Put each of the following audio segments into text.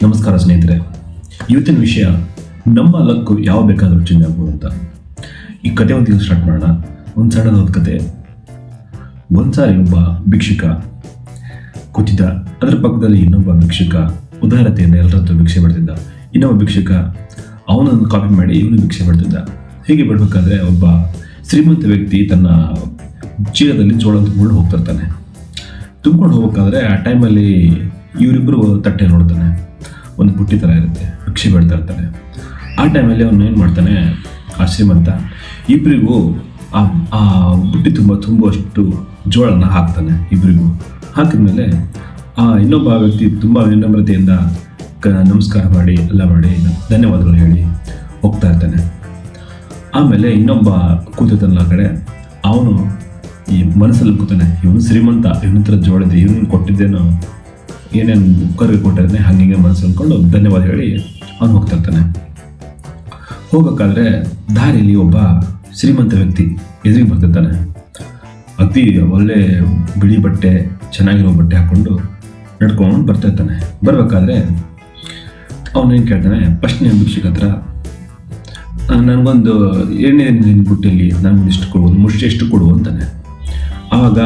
ನಮಸ್ಕಾರ ಸ್ನೇಹಿತರೆ. ಇವತ್ತಿನ ವಿಷಯ ನಮ್ಮ ಲಕ್ಕು ಯಾವ ಬೇಕಾದರೂ ಚೇಂಜ್ ಆಗ್ಬೋದು ಅಂತ. ಈ ಕತೆ ಒಂದು ಸ್ಟಾರ್ಟ್ ಮಾಡೋಣ. ಒಂದು ಸಣ್ಣದಾದ ಕತೆ. ಒಂದು ಸಾರಿ ಒಬ್ಬ ಭಿಕ್ಷುಕ ಕೂತಿದ್ದ. ಅದರ ಪಕ್ಕದಲ್ಲಿ ಇನ್ನೊಬ್ಬ ಭಿಕ್ಷುಕ ಉದಾರತೆಯಿಂದ ಎಲ್ಲರದ್ದು ಭಿಕ್ಷೆ ಬಿಡ್ತಿದ್ದ. ಇನ್ನೊಬ್ಬ ಭಿಕ್ಷುಕ ಅವನನ್ನು ಕಾಪಿ ಮಾಡಿ ಇವನು ಭಿಕ್ಷೆ ಬಿಡ್ತಿದ್ದ. ಹೀಗೆ ಬಿಡಬೇಕಾದ್ರೆ ಒಬ್ಬ ಶ್ರೀಮಂತ ವ್ಯಕ್ತಿ ತನ್ನ ಚೀಲದಲ್ಲಿ ಜೋಳ ತುಂಬಿಕೊಂಡು ಹೋಗ್ತಿರ್ತಾನೆ. ತುಂಬಿಕೊಂಡು ಹೋಗ್ಬೇಕಾದ್ರೆ ಆ ಟೈಮಲ್ಲಿ ಇವರಿಬ್ಬರು ತಟ್ಟೆ ನೋಡ್ತಾನೆ. ಒಂದು ಬುಟ್ಟಿ ಥರ ಇರುತ್ತೆ, ಭಿಕ್ಷೆ ಬಿಡ್ತಾ ಇರ್ತಾನೆ. ಆ ಟೈಮಲ್ಲಿ ಅವನು ಏನು ಮಾಡ್ತಾನೆ, ಆ ಶ್ರೀಮಂತ ಇಬ್ಬರಿಗೂ ಆ ಬುಟ್ಟಿ ತುಂಬುವಷ್ಟು ಜೋಳನ ಹಾಕ್ತಾನೆ. ಇಬ್ಬರಿಗೂ ಹಾಕಿದ್ಮೇಲೆ ಆ ಇನ್ನೊಬ್ಬ ವ್ಯಕ್ತಿ ತುಂಬ ವಿನಮ್ರತೆಯಿಂದ ನಮಸ್ಕಾರ ಮಾಡಿ ಎಲ್ಲ ಮಾಡಿ ಧನ್ಯವಾದಗಳು ಹೇಳಿ ಹೋಗ್ತಾ ಇರ್ತಾನೆ. ಆಮೇಲೆ ಇನ್ನೊಬ್ಬ ಕೂತಿದ್ದಾನಲ್ಲ ಆ ಕಡೆ, ಅವನು ಈ ಮನಸ್ಸಲ್ಲಿ ಕೂತಾನೆ, ಇವನು ಶ್ರೀಮಂತ, ಇವನ ಹತ್ರ ಜೋಳಿದೆ, ಇವನು ಕೊಟ್ಟಿದ್ದೇನೋ ಏನೇನು ಕುಕ್ಕರ್ಗೆ ಕೊಟ್ಟಿದ್ದಾನೆ, ಹಂಗೆ ಮನಸ್ಸು ಅಂದ್ಕೊಂಡು ಧನ್ಯವಾದ ಹೇಳಿ ಅವನು ಹೋಗ್ತಾ ಇರ್ತಾನೆ. ಹೋಗ್ಬೇಕಾದ್ರೆ ದಾರಿಯಲ್ಲಿ ಒಬ್ಬ ಶ್ರೀಮಂತ ವ್ಯಕ್ತಿ ಎದುರಿಗೆ ಬರ್ತಿರ್ತಾನೆ. ಅತಿ ಒಳ್ಳೆ ಬಿಳಿ ಬಟ್ಟೆ, ಚೆನ್ನಾಗಿರೋ ಬಟ್ಟೆ ಹಾಕ್ಕೊಂಡು ನಡ್ಕೊಂಡು ಬರ್ತಾ ಇರ್ತಾನೆ. ಬರಬೇಕಾದ್ರೆ ಅವನೇನು ಕೇಳ್ತಾನೆ, ಫಸ್ಟ್ ನೀವು ಭಿಕ್ಷುಕ ಹತ್ರ ನನಗೊಂದು ಏನೇನು ನಿನ್ನ ಬುಟ್ಟಿಯಲ್ಲಿ ನನಗೆ ಇಷ್ಟು ಕೊಡು, ಒಂದು ಮುಷ್ಟಿ ಎಷ್ಟು ಕೊಡು ಅಂತಾನೆ. ಆವಾಗ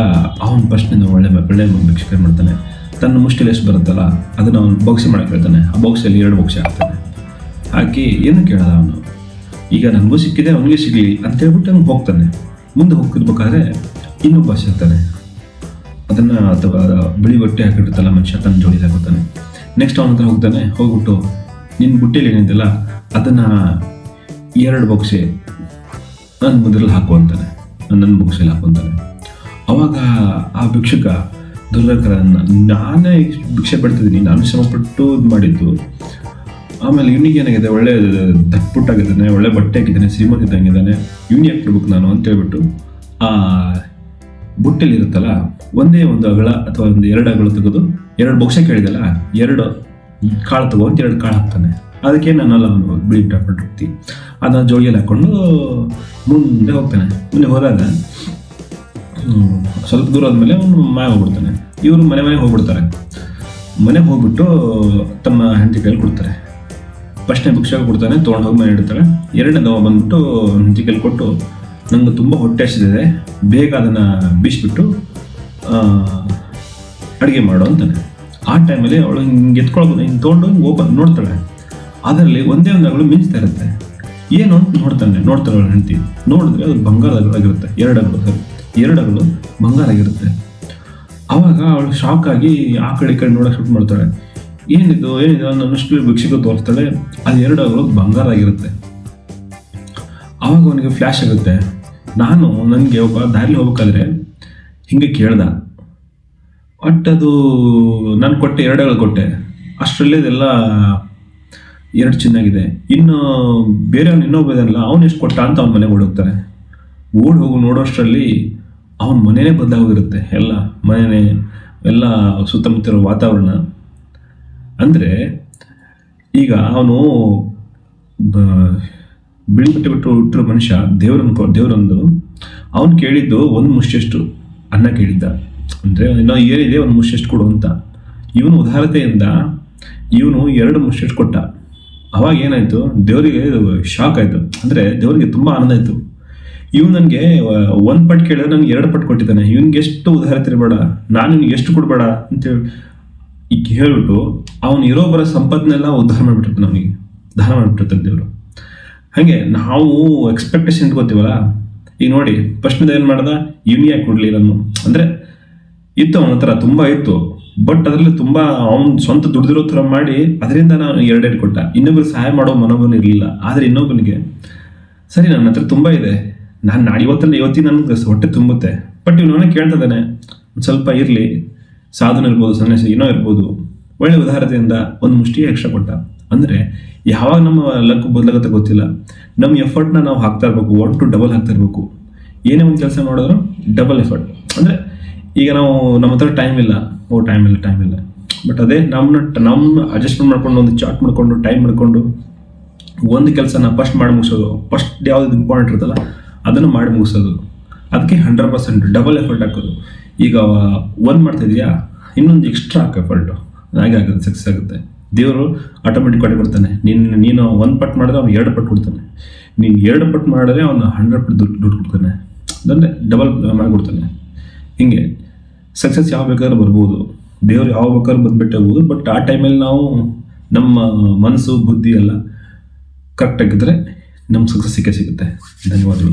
ಅವನು ಫಸ್ಟ್ನಿಂದ ಒಳ್ಳೆ ಭಿಕ್ಷುಕ ಮಾಡ್ತಾನೆ, ತನ್ನ ಮುಷ್ಟಿಲಿ ಎಷ್ಟು ಬರುತ್ತಲ್ಲ ಅದನ್ನು ಅವನು ಬಾಕ್ಸಿ ಮಾಡಕ್ಕೆ ಹೇಳ್ತಾನೆ. ಆ ಬಾಕ್ಸಲ್ಲಿ 2 ಬಾಕ್ಸಿ ಹಾಕ್ತಾನೆ. ಹಾಕಿ ಏನು ಕೇಳಲ್ಲ ಅವನು, ಈಗ ನನಗೂ ಸಿಕ್ಕಿದೆ ಅವನಿಗೆ ಸಿಗಲಿ ಅಂತ ಹೇಳ್ಬಿಟ್ಟು ಅವ್ನು ಹೋಗ್ತಾನೆ. ಮುಂದೆ ಹೋಗ್ತಿರ್ಬೇಕಾದ್ರೆ ಇನ್ನೊಬ್ಬ ಸಿಗ್ತಾನೆ. ಅದನ್ನು ಅಥವಾ ಬಿಳಿ ಬಟ್ಟೆ ಹಾಕಿರ್ತಲ್ಲ ಮನುಷ್ಯ, ತನ್ನ ಜೋಡಿ ಹಾಕೋತಾನೆ. ನೆಕ್ಸ್ಟ್ ಅವನ ಹತ್ರ ಹೋಗ್ತಾನೆ. ಹೋಗ್ಬಿಟ್ಟು ನಿನ್ನ ಬುಟ್ಟಿಯಲ್ಲಿ ಏನಿದೆಯಲ್ಲ ಅದನ್ನು 2 ಬಾಕ್ಸಿ ನನ್ನ ಮುದ್ರಲ್ಲಿ ಹಾಕು ಅಂತಾನೆ, ನನ್ನ ಬಾಕ್ಸಲ್ಲಿ ಹಾಕೊಂತಾನೆ. ಅವಾಗ ಆ ಭಿಕ್ಷುಕ ದುರ್ಗಕರ, ನಾನೇ ಭಿಕ್ಷೆ ಬಿಡ್ತಿದ್ದೀನಿ, ನಾನು ಶ್ರಮಪಟ್ಟು ಇದು ಮಾಡಿದ್ದು, ಆಮೇಲೆ ಇವನಿಗೆ ಏನಾಗಿದೆ, ಒಳ್ಳೆ ದಟ್ಪುಟ್ಟಾಗಿದ್ದಾನೆ, ಒಳ್ಳೆ ಬಟ್ಟೆ ಹಾಕಿದ್ದಾನೆ, ಶ್ರೀಮಂತ ಇದ್ದಂಗಿದ್ದಾನೆ, ಇವನಿ ಹಾಕ್ಬಿಡ್ಬೇಕು ನಾನು ಅಂತ ಹೇಳ್ಬಿಟ್ಟು ಆ ಬುಟ್ಟೆಲಿ ಇರುತ್ತಲ್ಲ ಒಂದೇ ಒಂದು ಅಗಳ ಅಥವಾ ಒಂದು 2 ಅಗಳು ತೆಗೆದು 2 ಬಾಕ್ಸೆ ಕೇಳಿದಲ್ಲ, 2 ಕಾಳು ತಗೋ ಅಂತ 2 ಕಾಳು ಹಾಕ್ತಾನೆ. ಅದಕ್ಕೆ ನಾನೆಲ್ಲ ಅವನು ಬಿಳಿ ವ್ಯಕ್ತಿ ಅದನ್ನ ಜೋಳಿಯಲ್ಲಿ ಹಾಕ್ಕೊಂಡು ಮುಂದೆ ಹೋಗ್ತಾನೆ. ಮುಂದೆ ಹೋದಾಗ ಸ್ವಲ್ಪ ದೂರ ಆದಮೇಲೆ ಅವನು ಮನೆ ಹೋಗ್ಬಿಡ್ತಾನೆ. ಇವರು ಮನೆಗೆ ಹೋಗ್ಬಿಡ್ತಾರೆ. ಮನೆಗೆ ಹೋಗ್ಬಿಟ್ಟು ತಮ್ಮ ಹೆಂಡತಿ ಕೈಲಿ ಕೊಡ್ತಾರೆ. ಫಸ್ಟ್ನೇ ಭಿಕ್ಷಾಗ ಕೊಡ್ತಾನೆ, ತೊಗೊಂಡು ಹೋಗಿ ಮನೆ ಇಡ್ತಾಳೆ. 2ನೇದವ ಬಂದ್ಬಿಟ್ಟು ಹೆಂಡತಿ ಕೈಲಿ ಕೊಟ್ಟು, ನನಗೆ ತುಂಬ ಹೊಟ್ಟೆ ಹಸಿದಿದೆ, ಬೇಗ ಅದನ್ನು ಬೀಸ್ಬಿಟ್ಟು ಅಡುಗೆ ಮಾಡು ಅಂತಾನೆ. ಆ ಟೈಮಲ್ಲಿ ಅವಳು ಹಿಂಗೆ ಎತ್ಕೊಳ್ಬೋದು, ಹಿಂಗೆ ತೊಗೊಂಡು ಹಿಂಗೆ ಓಪನ್ ನೋಡ್ತಾಳೆ. ಅದರಲ್ಲಿ ಒಂದೇ ಒಂದು ಅಗಳು ಮಿಂಚ್ತಾ ಇರುತ್ತೆ. ಏನು ಅಂತ ನೋಡ್ತಾಳೆ ಅವಳು ಹೆಂಡತಿ. ನೋಡಿದ್ರೆ ಅದು ಬಂಗಾರದಾಗಿರುತ್ತೆ. 2 ಅಗಳು ಬಂಗಾರ ಆಗಿರುತ್ತೆ. ಆವಾಗ ಅವಳು ಶಾಕ್ ಆಗಿ ಆ ಕಡೆ ಈ ಕಡೆ ನೋಡೋಕೆ ಶುರು ಮಾಡ್ತಾಳೆ. ಏನಿದು ನನ್ನಷ್ಟು ಭಿಕ್ಷುಕ ತೋರಿಸ್ತಾಳೆ. ಅದು 2 ಅಗಳು ಬಂಗಾರ ಆಗಿರುತ್ತೆ. ಆವಾಗ ಅವನಿಗೆ ಫ್ಲ್ಯಾಶ್ ಆಗುತ್ತೆ. ನನಗೆ ಒಬ್ಬ ದಾರಿಲಿ ಹೋಗ್ಬೇಕಾದ್ರೆ ಹಿಂಗೆ ಕೇಳ್ದ, ಬಟ್ ಅದು ನಾನು ಕೊಟ್ಟೆ 2 ಅಗಳು ಕೊಟ್ಟೆ, ಅಷ್ಟರಲ್ಲೇ ಇದೆಲ್ಲ 2 ಚಿನ್ನಾಗಿದೆ. ಇನ್ನು ಬೇರೆಯವ್ನು ಇನ್ನೊಬ್ಬ ಇದಲ್ಲ, ಅವನು ಎಷ್ಟು ಕೊಟ್ಟ ಅಂತ ಅವ್ನ ಮನೆಗೆ ಓಡೋಗ್ತಾರೆ. ಹೋಗಿ ನೋಡೋಷ್ಟರಲ್ಲಿ ಅವನ ಮನೆಯೇ ಬದಲಾಗೋಗಿರುತ್ತೆ. ಮನೆಯೇ ಎಲ್ಲ ಸುತ್ತಮುತ್ತ ಇರೋ ವಾತಾವರಣ. ಅಂದರೆ ಈಗ ಅವನು ಬಿಳಿ ಬಟ್ಟೆ ಬಿಟ್ಟು ಹುಟ್ಟಿರೋ ಮನುಷ್ಯ, ದೇವರೊಂದು ಅವನು ಕೇಳಿದ್ದು 1 ಮುಷ್ಟಿಯಷ್ಟು ಅನ್ನ ಕೇಳಿದ್ದ. ಅಂದರೆ ಇನ್ನೂ ಏನಿದೆ 1 ಮುಷ್ಟಿಯಷ್ಟು ಕೊಡು ಅಂತ. ಇವನು ಉದಾರತೆಯಿಂದ ಇವನು 2 ಮುಷ್ಟಿಯಷ್ಟು ಕೊಟ್ಟ. ಅವಾಗ ಏನಾಯಿತು, ದೇವರಿಗೆ ಶಾಕ್ ಆಯಿತು. ಅಂದರೆ ದೇವರಿಗೆ ತುಂಬ ಆನಂದ ಆಯಿತು. ಇವ್ ನನಗೆ 1 ಪಟ್ಟು ಕೇಳಿದ್ರೆ ನನಗೆ 2 ಪಟ್ಟು ಕೊಟ್ಟಿದ್ದಾನೆ, ಇವನಿಗೆ ಎಷ್ಟು ಉದಾರತೆ ಇರಬೇಡ, ನಾನು ನಿನಗೆ ಎಷ್ಟು ಕೊಡಬೇಡ ಅಂತೇಳಿ ಈಗ ಹೇಳ್ಬಿಟ್ಟು ಅವನು ಇರೋ ಬರೋ ಸಂಪತ್ನೆಲ್ಲ ಉದ್ಧಾರ ಮಾಡಿಬಿಟ್ಟಿರ್ತಾನೆ, ಅವನಿಗೆ ದಾನ ಮಾಡಿಬಿಟ್ಟಿರ್ತಾನೆ ದೇವರು. ಹಾಗೆ ನಾವು ಎಕ್ಸ್ಪೆಕ್ಟೇಷನ್ ಇಟ್ಕೋತೀವಲ್ಲ. ಈಗ ನೋಡಿ, ಫಸ್ಟ್ನೇದು ಏನು ಮಾಡ್ದ, ಇವನಿ ಯಾಕೆ ಕೊಡಲಿ ನಾನು ಅಂದರೆ ಇತ್ತು ಅವನ ಹತ್ರ ತುಂಬ ಇತ್ತು, ಬಟ್ ಅದರಲ್ಲಿ ತುಂಬ ಅವ್ನು ಸ್ವಂತ ದುಡ್ದಿರೋ ಥರ ಮಾಡಿ ಅದರಿಂದ ನಾನು 2 ಕೊಟ್ಟ. ಇನ್ನೊಬ್ಬರಿಗೆ ಸಹಾಯ ಮಾಡೋ ಮನೋಭಾವನೆ ಇರಲಿಲ್ಲ. ಆದರೆ ಇನ್ನೊಬ್ಬನಿಗೆ ಸರಿ, ನನ್ನ ಹತ್ರ ತುಂಬ ಇದೆ, ನಾನು ಇವತ್ತಿಗೆ ನನಗೆ ಹೊಟ್ಟೆ ತುಂಬುತ್ತೆ, ಬಟ್ ಇವನು ಕೇಳ್ತಾ ಇದ್ದಾನೆ, ಒಂದು ಸ್ವಲ್ಪ ಇರಲಿ, ಸಾಧನ ಇರ್ಬೋದು, ಸನ್ಯಾಸಿ ಏನೋ ಇರ್ಬೋದು, ಒಳ್ಳೆ ಉದಾಹರಣೆಯಿಂದ 1 ಮುಷ್ಟಿ ಎಕ್ಸ್ಟ್ರಾ ಕೊಟ್ಟ. ಅಂದರೆ ಯಾವಾಗ ನಮ್ಮ ಲಕ್ ಬದಲಾಗುತ್ತೆ ಗೊತ್ತಿಲ್ಲ. ನಮ್ಮ ಎಫರ್ಟ್ನ ನಾವು ಹಾಕ್ತಾ ಇರಬೇಕು, 1 to 2 ಹಾಕ್ತಾ ಇರಬೇಕು. ಏನೇ ಒಂದು ಕೆಲಸ ಮಾಡಿದ್ರು ಡಬಲ್ ಎಫರ್ಟ್. ಅಂದರೆ ಈಗ ನಮ್ಮ ಹತ್ರ ಟೈಮ್ ಇಲ್ಲ, ಟೈಮ್ ಇಲ್ಲ, ಬಟ್ ಅದೇ ನಮ್ಮ ಅಡ್ಜಸ್ಟ್ಮೆಂಟ್ ಮಾಡ್ಕೊಂಡು, ಒಂದು ಚಾರ್ಟ್ ಮಾಡಿಕೊಂಡು, ಟೈಮ್ ಮಾಡಿಕೊಂಡು ಒಂದು ಕೆಲಸನ ಫಸ್ಟ್ ಮಾಡಿ ಮುಗಿಸೋದು. ಫಸ್ಟ್ ಯಾವ್ದು ಇಂಪಾರ್ಟೆಂಟ್ ಇರುತ್ತಲ್ಲ ಅದನ್ನು ಮಾಡಿ ಮುಗಿಸೋದು. ಅದಕ್ಕೆ 100% ಡಬಲ್ ಎಫರ್ಟ್ ಹಾಕೋದು. ಈಗ 1 ಮಾಡ್ತಾಯಿದೆಯಾ, ಇನ್ನೊಂದು ಎಕ್ಸ್ಟ್ರಾ ಹಾಕೋ ಎಫರ್ಟು, ಹಾಗೆ ಆಗುತ್ತೆ, ಸಕ್ಸಸ್ ಆಗುತ್ತೆ. ದೇವರು ಆಟೋಮೆಟಿಕ್ ಕೊಟ್ಟೆ ಕೊಡ್ತಾನೆ. ನೀನು 1 ಪಟ್ಟು ಮಾಡಿದ್ರೆ ಅವ್ನು 2 ಪಟ್ಟು ಕೊಡ್ತಾನೆ. ನೀನು 2 ಪಟ್ಟು ಮಾಡಿದ್ರೆ ಅವನು 100 ಪಟ್ಟು ದುಡ್ಡು ಕೊಡ್ತಾನೆ, ಅಂದರೆ ಡಬಲ್ ಮಾಡಿಕೊಡ್ತಾನೆ. ಹಿಂಗೆ ಸಕ್ಸಸ್ ಯಾವ ಬೇಕಾದ್ರೂ ಬರ್ಬೋದು, ದೇವ್ರು ಯಾವ ಬೇಕಾದ್ರೂ ಬಂದುಬಿಟ್ಟೆ ಹೋಗ್ಬೋದು. ಬಟ್ ಆ ಟೈಮಲ್ಲಿ ನಾವು ನಮ್ಮ ಮನಸ್ಸು ಬುದ್ಧಿ ಎಲ್ಲ ಕರೆಕ್ಟಾಗಿದ್ದರೆ ನಮ್ಮ ಸಕ್ಸಸ್ ಸಿಕ್ಕೇ ಸಿಗುತ್ತೆ. ಧನ್ಯವಾದಗಳು.